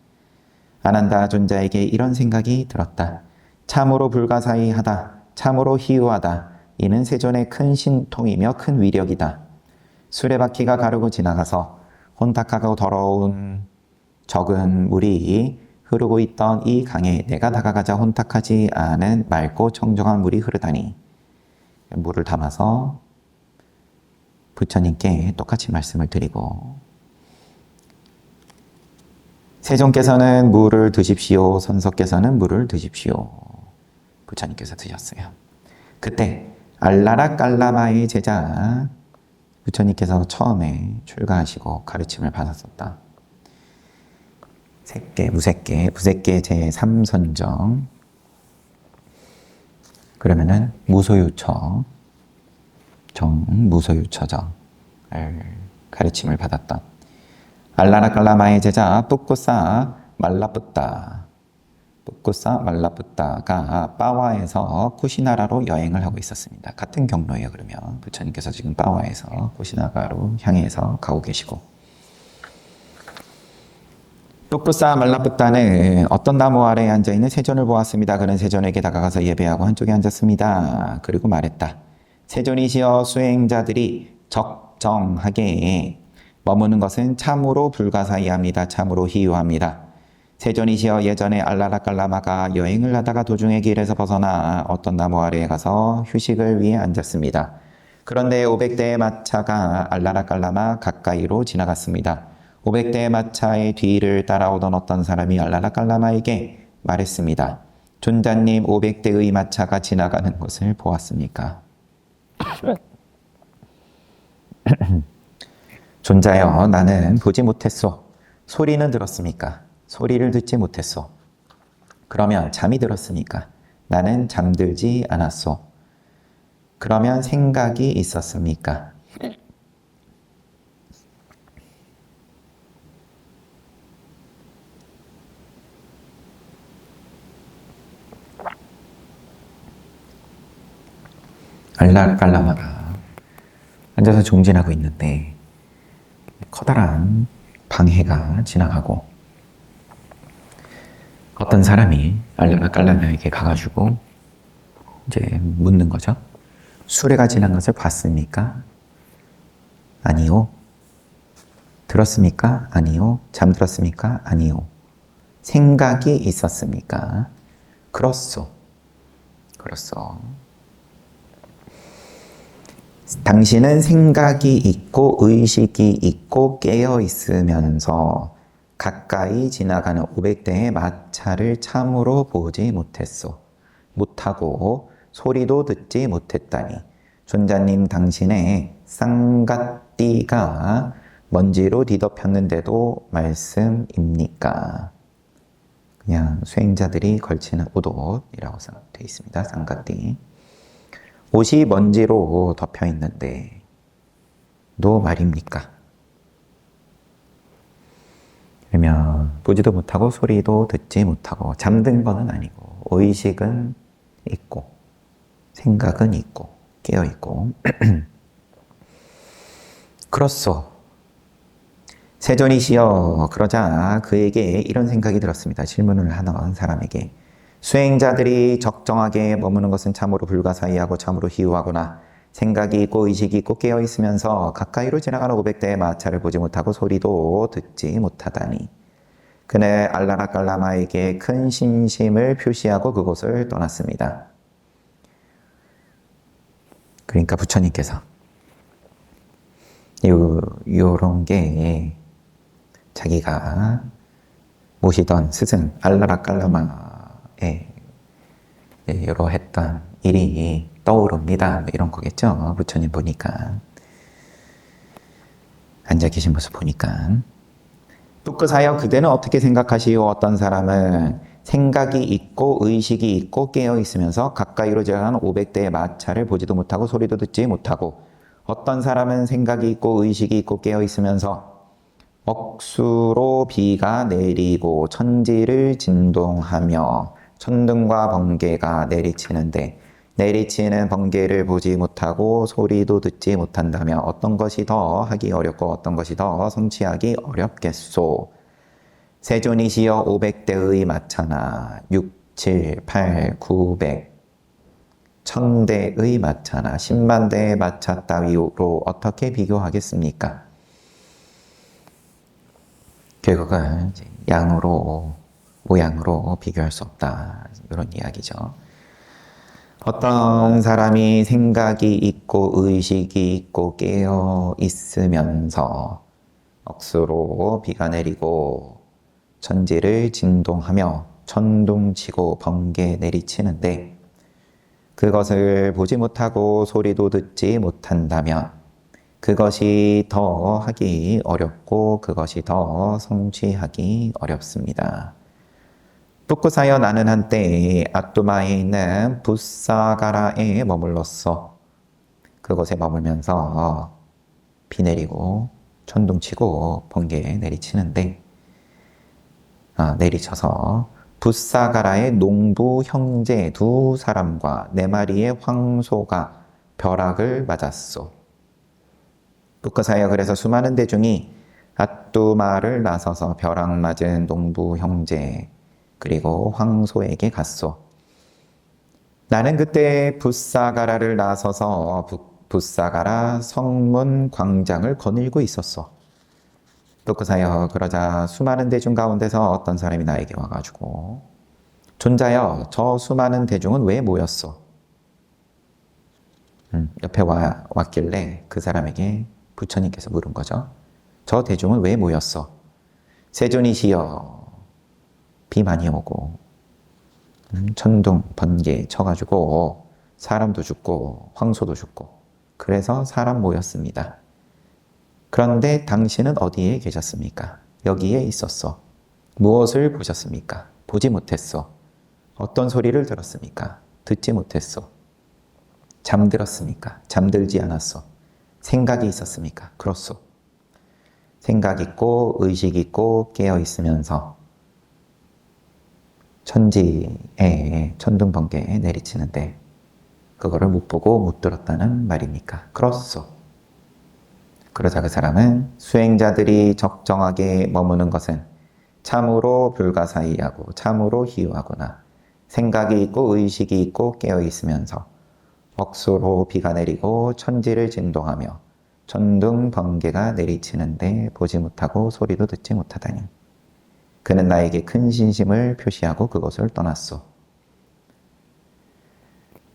아난다 존자에게 이런 생각이 들었다. 참으로 불가사의하다. 참으로 희유하다. 이는 세존의 큰 신통이며 큰 위력이다. 수레바퀴가 가르고 지나가서 혼탁하고 더러운 적은 물이 흐르고 있던 이 강에 내가 다가가자 혼탁하지 않은 맑고 청정한 물이 흐르다니. 물을 담아서 부처님께 똑같이 말씀을 드리고 세존께서는 물을 드십시오. 선석께서는 물을 드십시오. 부처님께서 드셨어요. 그때 알라라 깔라마의 제자 부처님께서 처음에 출가하시고 가르침을 받았었다. 색계, 무색계, 부색계 제3선정 그러면은 무소유처 정무소유처정을 가르침을 받았던 알라라 깔라마의 제자 뿌꾸싸 말라뿌따가 빠와에서 쿠시나라로 여행을 하고 있었습니다. 같은 경로예요. 그러면 부처님께서 지금 빠와에서 쿠시나라로 향해서 가고 계시고 뿌꾸싸 말라뿌따는 어떤 나무 아래에 앉아있는 세존을 보았습니다. 그는 세존에게 다가가서 예배하고 한쪽에 앉았습니다. 그리고 말했다. 세존이시여 수행자들이 적정하게 머무는 것은 참으로 불가사의합니다. 참으로 희유합니다. 세존이시여 예전에 알라라 깔라마가 여행을 하다가 도중에 길에서 벗어나 어떤 나무 아래에 가서 휴식을 위해 앉았습니다. 그런데 500대의 마차가 알라라 깔라마 가까이로 지나갔습니다. 500대의 마차의 뒤를 따라오던 어떤 사람이 알라라 깔라마에게 말했습니다. 존자님 500대의 마차가 지나가는 것을 보았습니까? 존자여 나는 보지 못했소. 소리는 들었습니까? 소리를 듣지 못했소. 그러면 잠이 들었습니까? 나는 잠들지 않았소. 그러면 생각이 있었습니까? 알라깔라마가 앉아서 종진하고 있는데 커다란 방해가 지나가고 어떤 사람이 알라깔라마에게 가가지고 이제 묻는 거죠. 수레가 지난 것을 봤습니까? 아니요. 들었습니까? 아니요. 잠들었습니까? 아니요. 생각이 있었습니까? 그렇소. 당신은 생각이 있고 의식이 있고 깨어 있으면서 가까이 지나가는 500대의 마차를 참으로 보지 못하고 소리도 듣지 못했다니 존자님 당신의 쌍갓띠가 먼지로 뒤덮였는데도 말씀입니까? 그냥 수행자들이 걸치는 옷이라고 되어 있습니다. 쌍갓띠. 옷이 먼지로 덮여 있는데 도 말입니까? 그러면 보지도 못하고 소리도 듣지 못하고 잠든 거는 아니고 의식은 있고 생각은 있고 깨어 있고 그렇소. 세존이시여. 그러자 그에게 이런 생각이 들었습니다. 질문을 하는 사람에게. 수행자들이 적정하게 머무는 것은 참으로 불가사의하고 참으로 희우하구나. 생각이 있고 의식이 있고 깨어 있으면서 가까이로 지나가는 500대의 마차를 보지 못하고 소리도 듣지 못하다니. 그는 알라라깔라마에게 큰 신심을 표시하고 그곳을 떠났습니다. 그러니까 부처님께서 요런 게 자기가 모시던 스승 알라라깔라마에 여러 했던 일이 떠오릅니다. 이런 거겠죠. 부처님 보니까 앉아 계신 모습 보니까 뚜끄사여 그대는 어떻게 생각하시오? 어떤 사람은 생각이 있고 의식이 있고 깨어 있으면서 가까이로 지나가는 500대의 마차를 보지도 못하고 소리도 듣지 못하고 어떤 사람은 생각이 있고 의식이 있고 깨어 있으면서 억수로 비가 내리고 천지를 진동하며 천둥과 번개가 내리치는데 내리치는 번개를 보지 못하고 소리도 듣지 못한다면 어떤 것이 더 하기 어렵고 어떤 것이 더 성취하기 어렵겠소. 세존이시여 500대의 마차나 6, 7, 8, 900 1000대의 마차나 10만 대의 마차 따위로 어떻게 비교하겠습니까? 결국은 양으로 모양으로 비교할 수 없다. 이런 이야기죠. 어떤 사람이 생각이 있고 의식이 있고 깨어 있으면서 억수로 비가 내리고 천지를 진동하며 천둥치고 번개 내리치는데 그것을 보지 못하고 소리도 듣지 못한다면 그것이 더 하기 어렵고 그것이 더 성취하기 어렵습니다. 뚜끄사여 나는 한때 아뚜마에 있는 붓사가라에 머물렀어. 그곳에 머물면서 비 내리고 천둥치고 번개 내리치는데 내리쳐서 붓사가라의 농부 형제 2사람과 4마리의 황소가 벼락을 맞았소. 뚜끄사여 그래서 수많은 대중이 아뚜마를 나서서 벼락 맞은 농부 형제 그리고 황소에게 갔소. 나는 그때 붓사가라를 나서서 붓사가라 성문 광장을 거닐고 있었어. 뚜끄사여 그러자 수많은 대중 가운데서 어떤 사람이 나에게 와가지고 존자여 저 수많은 대중은 왜 모였어? 옆에 왔길래 그 사람에게 부처님께서 물은 거죠. 저 대중은 왜 모였어? 세존이시여 비 많이 오고 천둥 번개 쳐가지고 사람도 죽고 황소도 죽고 그래서 사람 모였습니다. 그런데 당신은 어디에 계셨습니까? 여기에 있었어. 무엇을 보셨습니까? 보지 못했어. 어떤 소리를 들었습니까? 듣지 못했어. 잠들었습니까? 잠들지 않았어. 생각이 있었습니까? 그렇소. 생각 있고 의식 있고 깨어 있으면서 천지에 천둥 번개에 내리치는데 그거를 못 보고 못 들었다는 말입니까? 그렇소. 그러자 그 사람은 수행자들이 적정하게 머무는 것은 참으로 불가사의하고 참으로 희유하구나. 생각이 있고 의식이 있고 깨어 있으면서 억수로 비가 내리고 천지를 진동하며 천둥 번개가 내리치는데 보지 못하고 소리도 듣지 못하다니. 그는 나에게 큰 신심을 표시하고 그곳을 떠났소.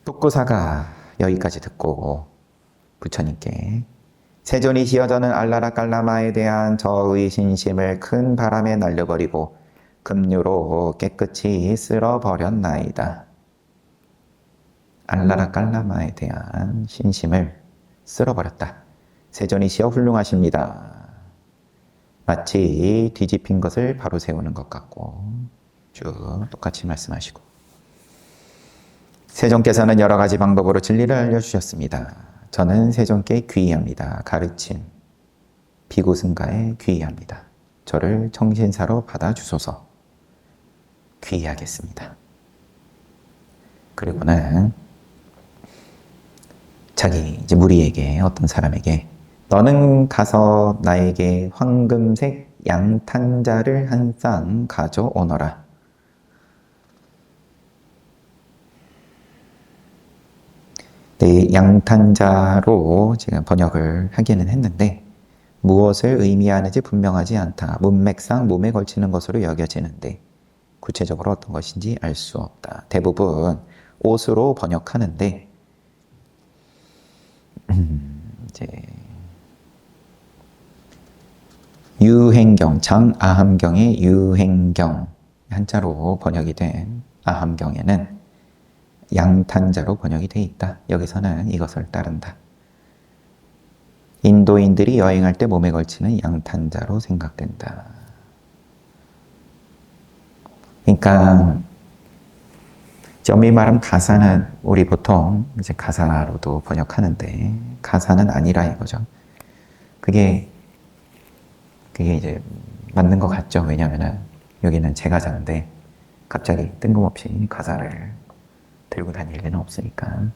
뚜끄사가 여기까지 듣고 부처님께 세존이시여 저는 알라라깔라마에 대한 저의 신심을 큰 바람에 날려버리고 급류로 깨끗이 쓸어버렸나이다. 알라라깔라마에 대한 신심을 쓸어버렸다. 세존이시여 훌륭하십니다. 마치 뒤집힌 것을 바로 세우는 것 같고 쭉 똑같이 말씀하시고 세존께서는 여러 가지 방법으로 진리를 알려주셨습니다. 저는 세존께 귀의합니다. 가르침 비구승가에 귀의합니다. 저를 청신사로 받아주소서. 귀의하겠습니다. 그리고는 자기 이제 무리에게, 어떤 사람에게, 너는 가서 나에게 황금색 양탄자를 한 쌍 가져오너라. 네, 양탄자로 지금 번역을 하기는 했는데 무엇을 의미하는지 분명하지 않다. 문맥상 몸에 걸치는 것으로 여겨지는데 구체적으로 어떤 것인지 알 수 없다. 대부분 옷으로 번역하는데 이제 유행경, 장아함경의 유행경, 한자로 번역이 된 아함경에는 양탄자로 번역이 되어 있다. 여기서는 이것을 따른다. 인도인들이 여행할 때 몸에 걸치는 양탄자로 생각된다. 그러니까 엄밀히 말하면 가사는 우리 보통 이제 가사로도 번역하는데 가사는 아니라 이거죠. 그게 이제 맞는 것 같죠. 왜냐면은 여기는 제가자인데 갑자기 뜬금없이 가사를 들고 다닐 리는 없으니까.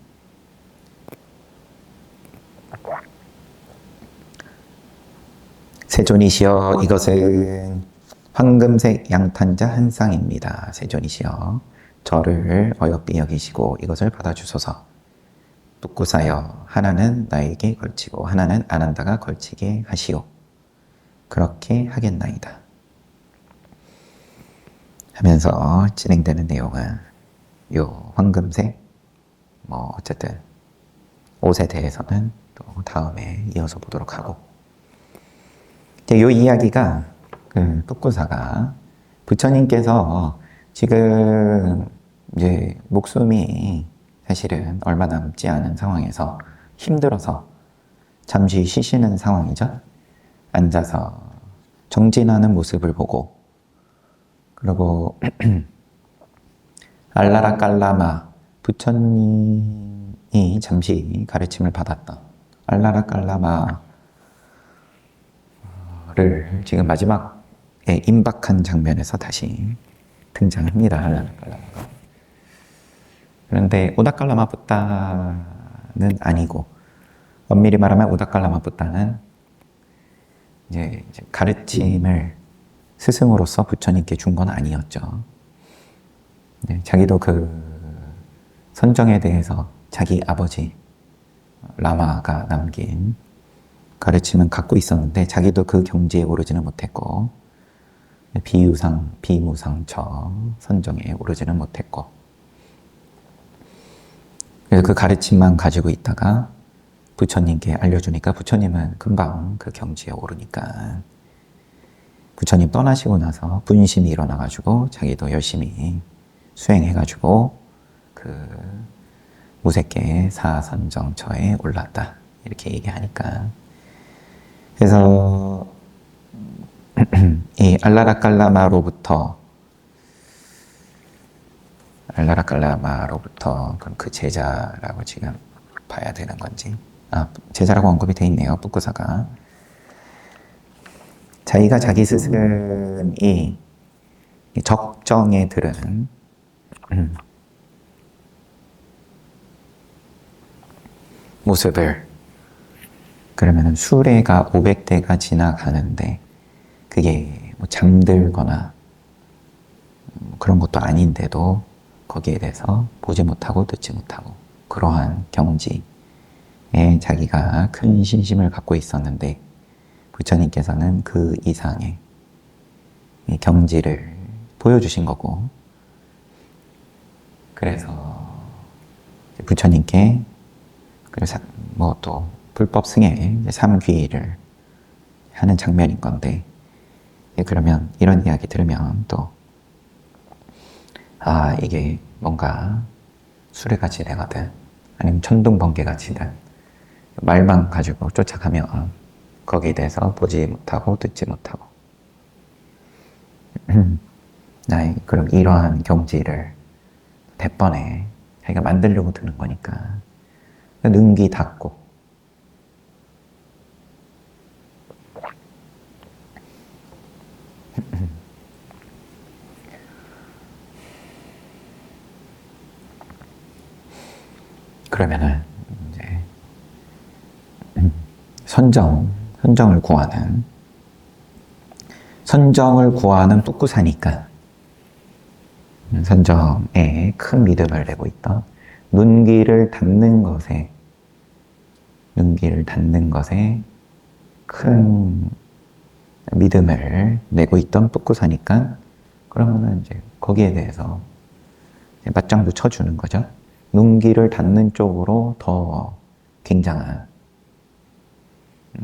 세존이시여, 이것은 황금색 양탄자 한 쌍입니다. 세존이시여, 저를 어여삐 여기시고 이것을 받아주소서. 뚝구사여, 하나는 나에게 걸치고 하나는 아난다가 걸치게 하시오. 그렇게 하겠나이다. 하면서 진행되는 내용은 요 황금색, 어쨌든 옷에 대해서는 또 다음에 이어서 보도록 하고, 요 이야기가 뚝구사가 부처님께서 지금 이제 목숨이 사실은 얼마 남지 않은 상황에서 힘들어서 잠시 쉬시는 상황이죠. 앉아서 정진하는 모습을 보고, 그리고 알라라 깔라마, 부처님이 잠시 가르침을 받았던 알라라 깔라마를 지금 마지막에 임박한 장면에서 다시 등장합니다. 알라라 깔라마가. 그런데 오다깔라마 붓다는 아니고, 엄밀히 말하면 오다깔라마 붓다는 이제 가르침을 스승으로서 부처님께 준 건 아니었죠. 네, 자기도 그 선정에 대해서 자기 아버지 라마가 남긴 가르침은 갖고 있었는데 자기도 그 경지에 오르지는 못했고, 비유상, 비무상처 선정에 오르지는 못했고, 그래서 그 가르침만 가지고 있다가 부처님께 알려주니까 부처님은 금방 그 경지에 오르니까 부처님 떠나시고 나서 분심이 일어나가지고 자기도 열심히 수행해가지고 그 무색계 사선정처에 올랐다. 이렇게 얘기하니까. 그래서 이 알라라깔라마로부터 그럼 그 제자라고 지금 봐야 되는 건지, 제자라고 언급이 돼 있네요. 뚝구사가. 자기가 자기 스승이 적정에 들은 모습을, 그러면은 수레가 500대가 지나가는데 그게 잠들거나 그런 것도 아닌데도 거기에 대해서 보지 못하고 듣지 못하고 그러한 경지에 자기가 큰 신심을 갖고 있었는데 부처님께서는 그 이상의 경지를 보여주신 거고, 그래서 부처님께 또 불법 승에 삼귀를 하는 장면인 건데, 그러면 이런 이야기 들으면 또 이게 뭔가 수레가 지나가든 아니면 천둥번개가 치든 말만 가지고 쫓아가면 거기에 대해서 보지 못하고 듣지 못하고 그럼 이러한 경지를 대번에 자기가 만들려고 드는 거니까 능기 닫고 선정을 구하는 뚝구사니까 선정에 큰 믿음을 내고 있던 눈길을 닫는 것에 큰 믿음을 내고 있던 뚝구사니까 그러면은 이제 거기에 대해서 맞장구 쳐주는 거죠. 눈길을 닫는 쪽으로 더 굉장한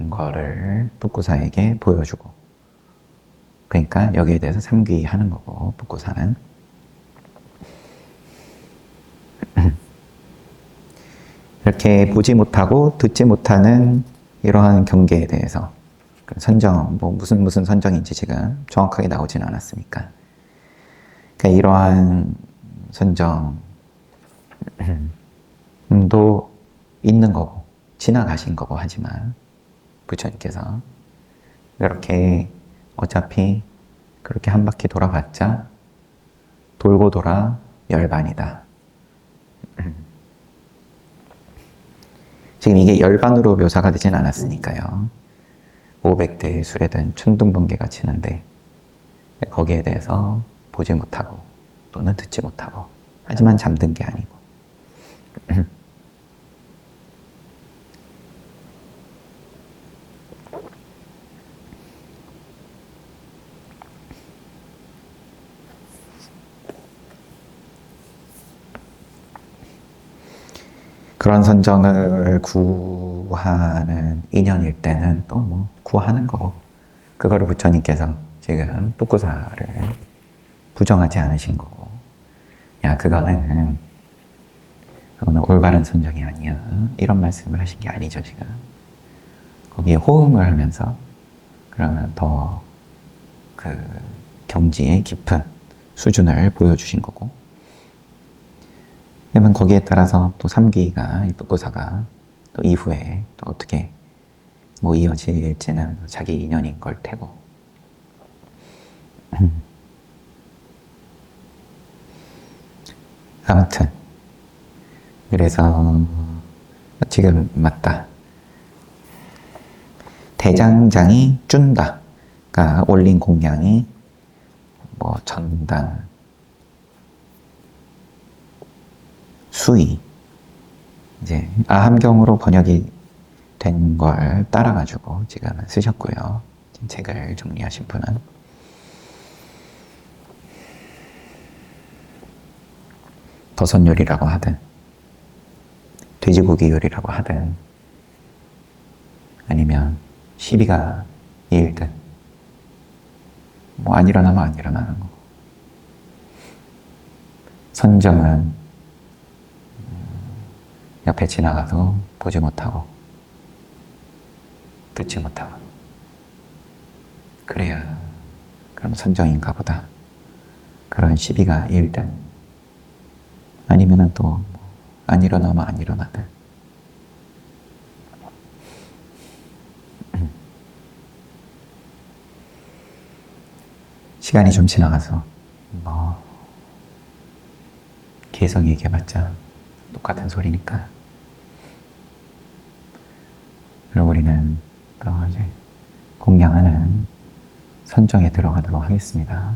거를 뚝구사에게 보여주고, 그러니까 여기에 대해서 삼귀하는 거고, 뚝구사는. 이렇게 보지 못하고 듣지 못하는 이러한 경계에 대해서 선정, 뭐 무슨 선정인지 지금 정확하게 나오진 않았으니까. 그러니까 이러한 선정도 있는 거고, 지나가신 거고, 하지만 부처님께서 이렇게 어차피 그렇게 한 바퀴 돌아봤자 돌고 돌아 열반이다. 지금 이게 열반으로 묘사가 되진 않았으니까요. 500대의 수레든 천둥번개가 치는데 거기에 대해서 보지 못하고 또는 듣지 못하고, 하지만 잠든 게 아니고. 그런 선정을 구하는 인연일 때는 또 뭐 구하는 거고, 그거를 부처님께서 지금 뚝구사를 부정하지 않으신 거고, 야 그거는 올바른 선정이 아니야, 이런 말씀을 하신 게 아니죠. 지금 거기에 호응을 하면서 그러면 더 그 경지의 깊은 수준을 보여주신 거고, 그러면 거기에 따라서 또 삼귀가, 이 뚝구사가 또 이후에 또 어떻게 뭐 이어질지는 자기 인연인 걸 테고. 아무튼 그래서 지금 맞다. 대장장이 준다. 그러니까 올린 공양이 뭐 전당, 수의, 이제 아함경으로 번역이 된 걸 따라가지고 지금은 쓰셨고요. 책을 정리하신 분은. 버섯 요리라고 하든 돼지고기 요리라고 하든 아니면 시비가 일든 뭐 안 일어나면 안 일어나는 거고, 선정은 옆에 지나가도 보지 못하고 듣지 못하고, 그래야 그럼 선정인가 보다, 그런 시비가 일든 아니면은 또 안 일어나면 안 일어나든. 시간이 좀 지나가서 뭐 계속 얘기해봤자 똑같은 소리니까. 그럼 우리는 또 이제 공양하는 선정에 들어가도록 하겠습니다.